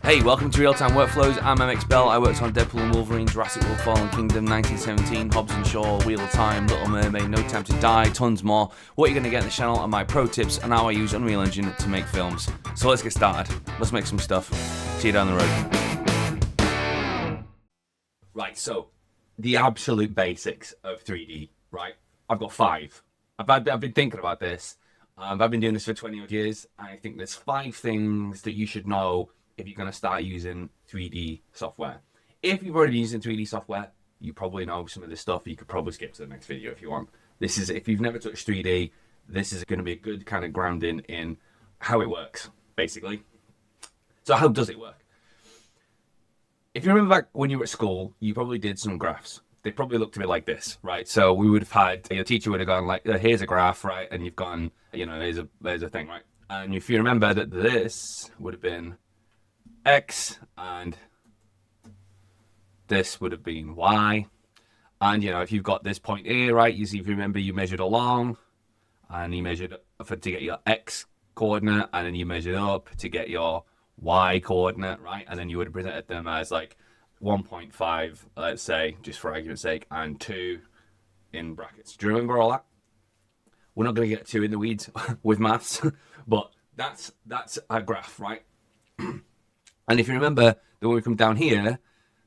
Hey, welcome to Real-Time Workflows. I'm MX Bell. I worked on Deadpool and Wolverine, Jurassic World Fallen Kingdom, 1917, Hobbs and Shaw, Wheel of Time, Little Mermaid, No Time to Die, tons more. What you're going to get in the channel are my pro tips and how I use Unreal Engine to make films. So let's get started. Let's make some stuff. See you down the road. Right, so the absolute basics of 3D, right? I've got 5. I've been thinking about this. I've been doing this for 20 odd years. And I think there's 5 things that you should know if you're going to start using 3D software. If you've already been using 3D software, you probably know some of this stuff. You could probably skip to the next video if you want. This is, if you've never touched 3D, this is going to be a good kind of grounding in how it works, basically. So how does it work? If you remember back when you were at school, you probably did some graphs. They probably looked a bit like this, right? So we would have had, your teacher would have gone like, here's a graph, right? And you've gone, there's a thing, right? And if you remember that this would have been X and this would have been Y. And if you've got this point here, right, you see, if you remember, you measured along and you measured to get your X coordinate, and then you measured up to get your Y coordinate, right? And then you would have presented them as like 1.5, let's say, just for argument's sake, and 2 in brackets. Do you remember all that? We're not going to get too in the weeds with maths, but that's a graph, right? And if you remember that when we come down here,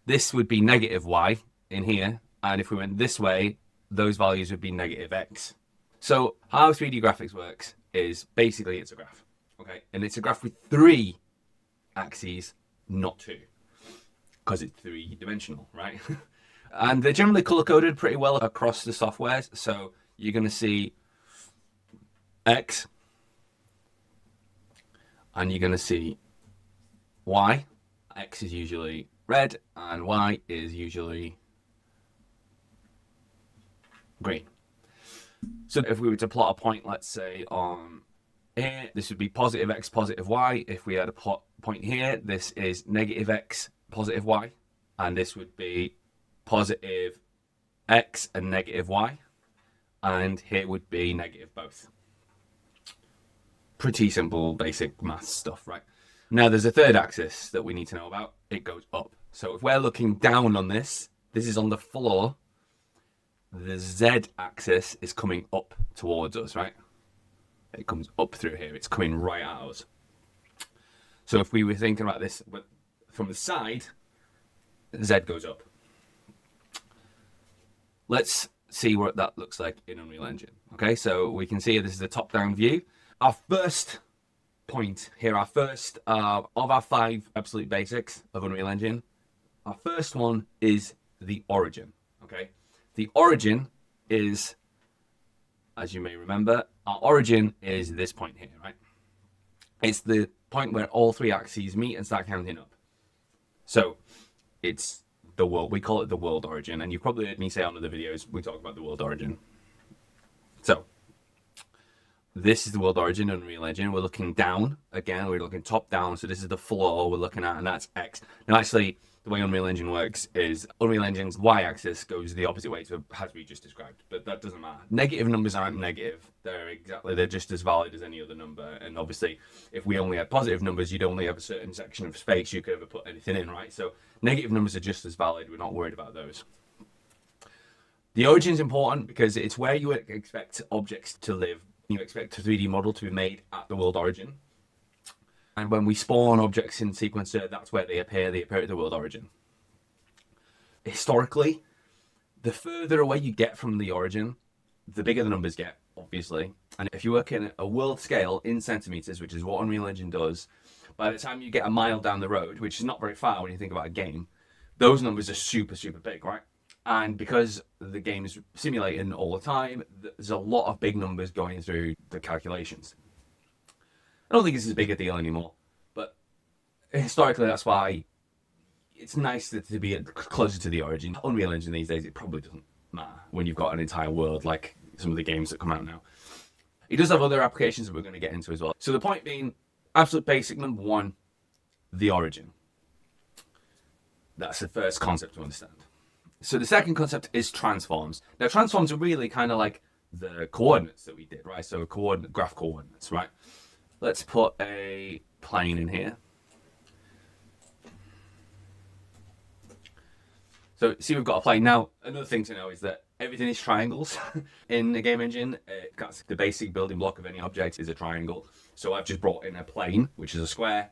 this would be negative Y in here. And if we went this way, those values would be negative X. So how 3D graphics works is basically it's a graph, okay? And it's a graph with 3 axes, not 2, because it's 3-dimensional, right? And they're generally color-coded pretty well across the softwares. So you're going to see X, and you're going to see Y. X is usually red and Y is usually green. So if we were to plot a point, let's say on here, this would be positive X, positive Y. If we had a point here, this is negative X, positive Y. And this would be positive X and negative Y. And here would be negative both. Pretty simple, basic math stuff, right? Now, there's a third axis that we need to know about. It goes up. So if we're looking down on this is on the floor. The Z axis is coming up towards us, right? It comes up through here. It's coming right at us. So if we were thinking about this from the side, Z goes up. Let's see what that looks like in Unreal Engine. Okay, so we can see this is a top-down view. Our first point here, our first of our 5 absolute basics of Unreal Engine, our first one is the origin. Okay, the origin is, as you may remember, our origin is this point here, right? It's the point where all 3 axes meet and start counting up. So it's the world. We call it the world origin, and you've probably heard me say on other videos we talk about the world origin. So this is the world origin in Unreal Engine. We're looking down. Again, we're looking top down. So this is the floor we're looking at, and that's X. Now, actually, the way Unreal Engine works is Unreal Engine's Y-axis goes the opposite way to as we just described. But that doesn't matter. Negative numbers aren't negative. They're just as valid as any other number. And obviously, if we only had positive numbers, you'd only have a certain section of space you could ever put anything in, right? So negative numbers are just as valid. We're not worried about those. The origin is important because it's where you expect objects to live. You expect a 3D model to be made at the world origin. And when we spawn objects in Sequencer, that's where they appear at the world origin. Historically, the further away you get from the origin, the bigger the numbers get, obviously. And if you work in a world scale in centimeters, which is what Unreal Engine does, by the time you get a mile down the road, which is not very far when you think about a game, those numbers are super, super big, right? And because the game is simulating all the time, there's a lot of big numbers going through the calculations. I don't think this is a big a deal anymore, but historically that's why it's nice to be closer to the origin. Unreal Engine these days, it probably doesn't matter when you've got an entire world like some of the games that come out now. It does have other applications that we're going to get into as well. So the point being, absolute basic number 1, the origin. That's the first concept to understand. So the second concept is transforms. Now, transforms are really kind of like the coordinates that we did, right? So graph coordinates, right? Let's put a plane in here. So see, we've got a plane. Now, another thing to know is that everything is triangles in the game engine. That's the basic building block of any object is a triangle. So I've just brought in a plane, which is a square,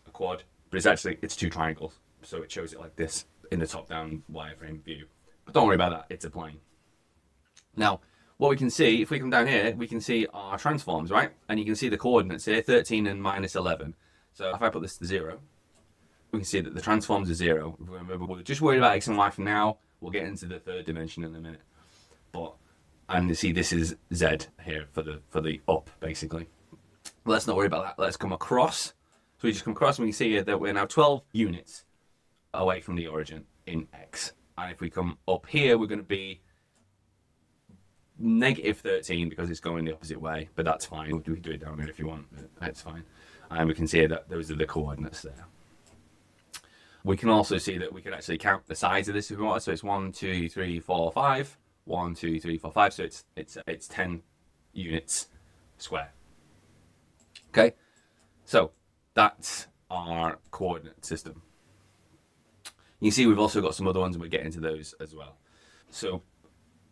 a quad, but it's two triangles. So it shows it like this in the top-down wireframe view. But don't worry about that, it's a plane. Now, what we can see, if we come down here, we can see our transforms, right? And you can see the coordinates here, 13 and minus 11. So if I put this to 0, we can see that the transforms are 0. Remember, we're just worried about x and y for now. We'll get into the third dimension in a minute. And you see this is z here for the up, basically. But let's not worry about that. Let's come across. So we just come across and we can see here that we're now 12 units away from the origin in x. And if we come up here, we're going to be negative 13 because it's going the opposite way, but that's fine. We can do it down here if you want, that's fine. And we can see that those are the coordinates there. We can also see that we can actually count the size of this if we want. So it's 1, 2, 3, 4, 5. 1, 2, 3, 4, 5. So it's 10 units square. Okay, so that's our coordinate system. You see we've also got some other ones and we'll get into those as well. So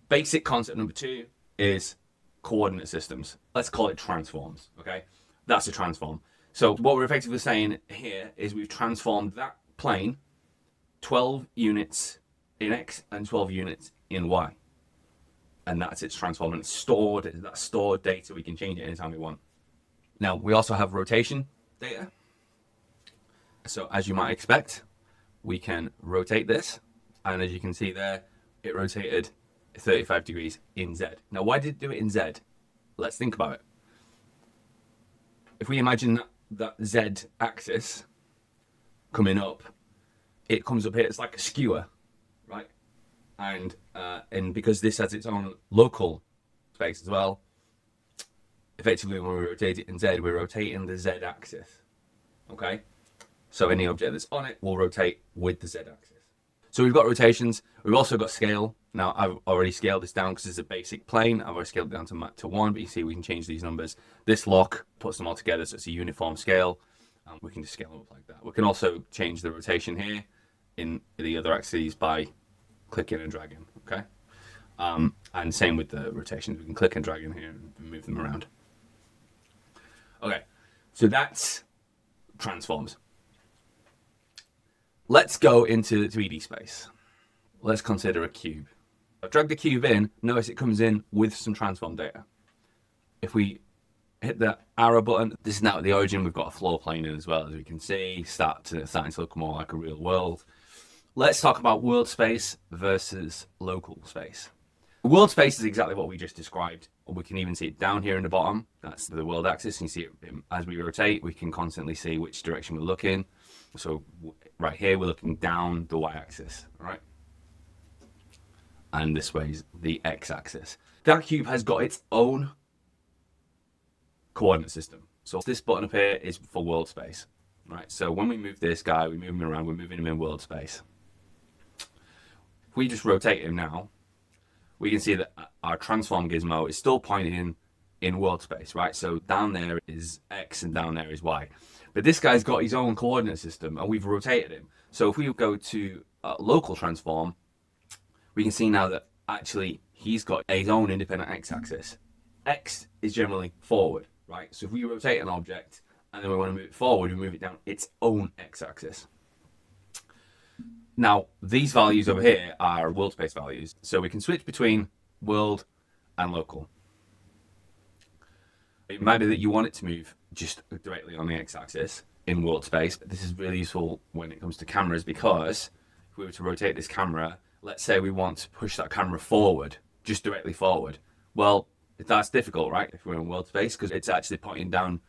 basic concept number 2 is coordinate systems. Let's call it transforms, okay? That's a transform. So what we're effectively saying here is we've transformed that plane 12 units in X and 12 units in Y. And that's its transform, and it's stored, that's stored data. We can change it anytime we want. Now, we also have rotation data. So as you might expect, we can rotate this. And as you can see there, it rotated 35 degrees in Z. Now, why did it do it in Z? Let's think about it. If we imagine that Z axis coming up, it comes up here, it's like a skewer, right? And because this has its own local space as well, effectively when we rotate it in Z, we're rotating the Z axis, okay? So any object that's on it will rotate with the Z axis. So we've got rotations, we've also got scale. Now I've already scaled this down because it's a basic plane. I've already scaled it down to 1, but you see we can change these numbers. This lock puts them all together so it's a uniform scale. We can just scale them up like that. We can also change the rotation here in the other axes by clicking and dragging, okay? And same with the rotations. We can click and drag in here and move them around. Okay, so that's transforms. Let's go into 3D space. Let's consider a cube. I've dragged the cube in, notice it comes in with some transform data. If we hit the arrow button, this is now at the origin, we've got a floor plane in as well, as we can see, starting to look more like a real world. Let's talk about world space versus local space. World space is exactly what we just described. We can even see it down here in the bottom. That's the world axis. You see it as we rotate, we can constantly see which direction we're looking. So right here, we're looking down the y-axis, right? And this way is the x-axis. That cube has got its own coordinate system. So this button up here is for world space, right? So when we move this guy, we move him around, we're moving him in world space. If we just rotate him now, we can see that our transform gizmo is still pointing in world space, right? So down there is X and down there is Y. But this guy's got his own coordinate system and we've rotated him. So if we go to local transform, we can see now that actually he's got his own independent x-axis. X is generally forward, right? So if we rotate an object and then we want to move it forward, we move it down its own x-axis. Now, these values over here are world space values. So we can switch between world and local. It might be that you want it to move just directly on the x-axis in world space. This is really useful when it comes to cameras because if we were to rotate this camera, let's say we want to push that camera forward, just directly forward. Well, that's difficult, right? If we're in world space, because it's actually pointing down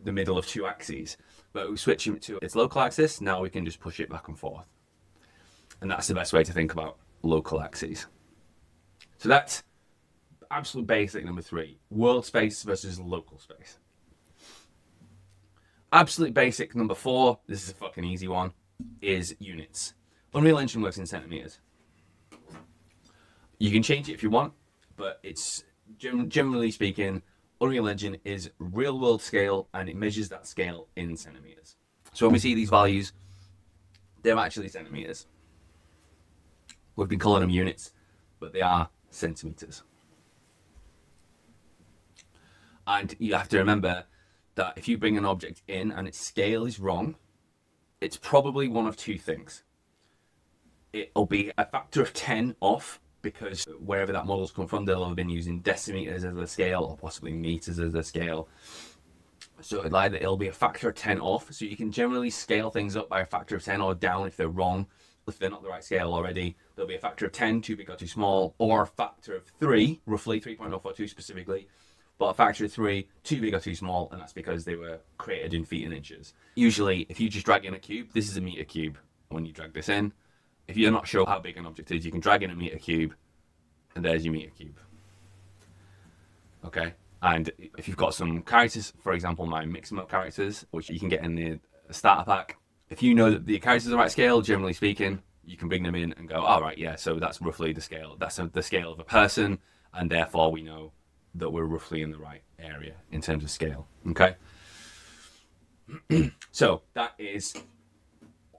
the middle of two axes. But we switch it to its local axis, now we can just push it back and forth. And that's the best way to think about local axes. So that's absolute basic number 3, world space versus local space. Absolute basic number 4, this is a fucking easy one, is units. Unreal Engine works in centimeters. You can change it if you want, but it's generally speaking, Unreal Engine is real world scale and it measures that scale in centimeters. So when we see these values, they're actually centimeters. We've been calling them units, but they are centimeters. And you have to remember that if you bring an object in and its scale is wrong, it's probably one of two things. It'll be a factor of 10 off, because wherever that model's come from, they'll have been using decimeters as a scale or possibly meters as a scale. So it'll be a factor of 10 off. So you can generally scale things up by a factor of 10 or down if they're wrong. If they're not the right scale already, there'll be a factor of 10, too big or too small, or a factor of 3, roughly 3.042 specifically, but a factor of 3, too big or too small, and that's because they were created in feet and inches. Usually, if you just drag in a cube, this is a meter cube. When you drag this in, if you're not sure how big an object is, you can drag in a meter cube, and there's your meter cube. Okay, and if you've got some characters, for example, my mix mode characters, which you can get in the starter pack, if you know that the characters are the right scale, generally speaking, you can bring them in and go, all right, yeah, so that's roughly the scale. That's the scale of a person, and therefore we know that we're roughly in the right area in terms of scale. Okay, so that is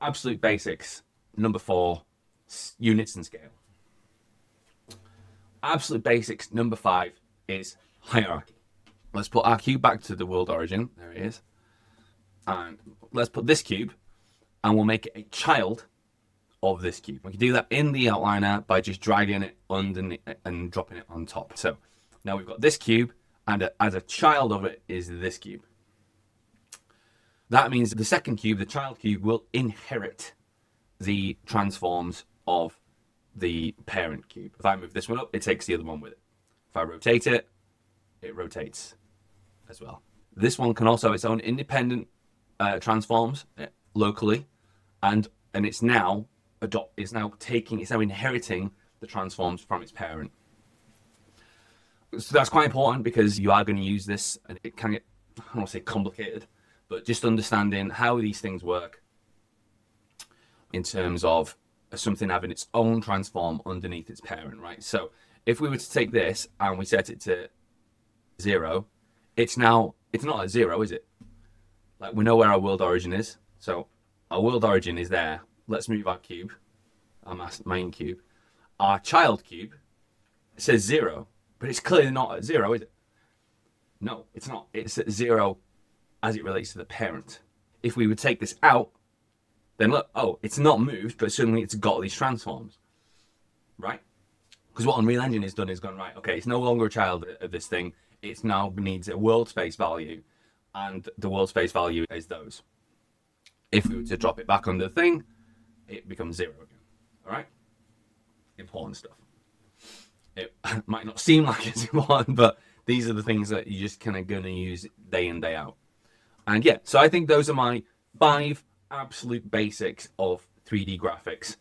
absolute basics. Number 4, units and scale. Absolute basics number 5 is hierarchy. Let's put our cube back to the world origin. There it is. And let's put this cube, and we'll make it a child of this cube. We can do that in the outliner by just dragging it underneath and dropping it on top. So now we've got this cube, and as a child of it is this cube. That means the second cube, the child cube, will inherit the transforms of the parent cube. If I move this one up, it takes the other one with it. If I rotate it, it rotates as well. This one can also have its own independent transforms locally, and it's now inheriting the transforms from its parent. So that's quite important, because you are going to use this, and it can get, I don't want to say complicated, but just understanding how these things work in terms of something having its own transform underneath its parent, right? So if we were to take this and we set it to 0, it's not at 0, is it? Like, we know where our world origin is. So our world origin is there. Let's move our cube, our main cube. Our child cube says 0, but it's clearly not at 0, is it? No, it's not. It's at 0 as it relates to the parent. If we would take this out, then look, oh, it's not moved, but suddenly it's got these transforms, right? Because what Unreal Engine has done is gone, right, okay, it's no longer a child of this thing. It now needs a world space value, and the world space value is those. If we were to drop it back on the thing, it becomes 0 again, all right? Important stuff. It might not seem like it's important, but these are the things that you're just kind of going to use day in, day out. And yeah, so I think those are my 5 absolute basics of 3D graphics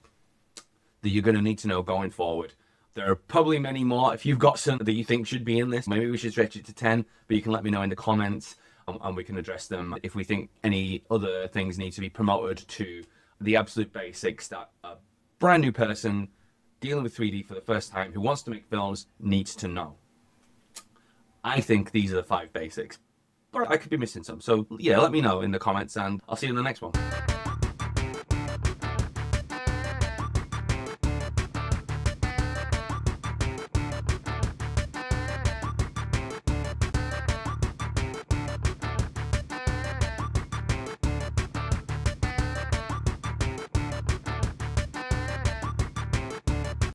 that you're going to need to know going forward. There are probably many more. If you've got some that you think should be in this, maybe we should stretch it to 10, but you can let me know in the comments, and we can address them. If we think any other things need to be promoted to the absolute basics that a brand new person dealing with 3D for the first time who wants to make films needs to know. I think these are the 5 basics, but I could be missing some. So yeah, let me know in the comments, and I'll see you in the next one.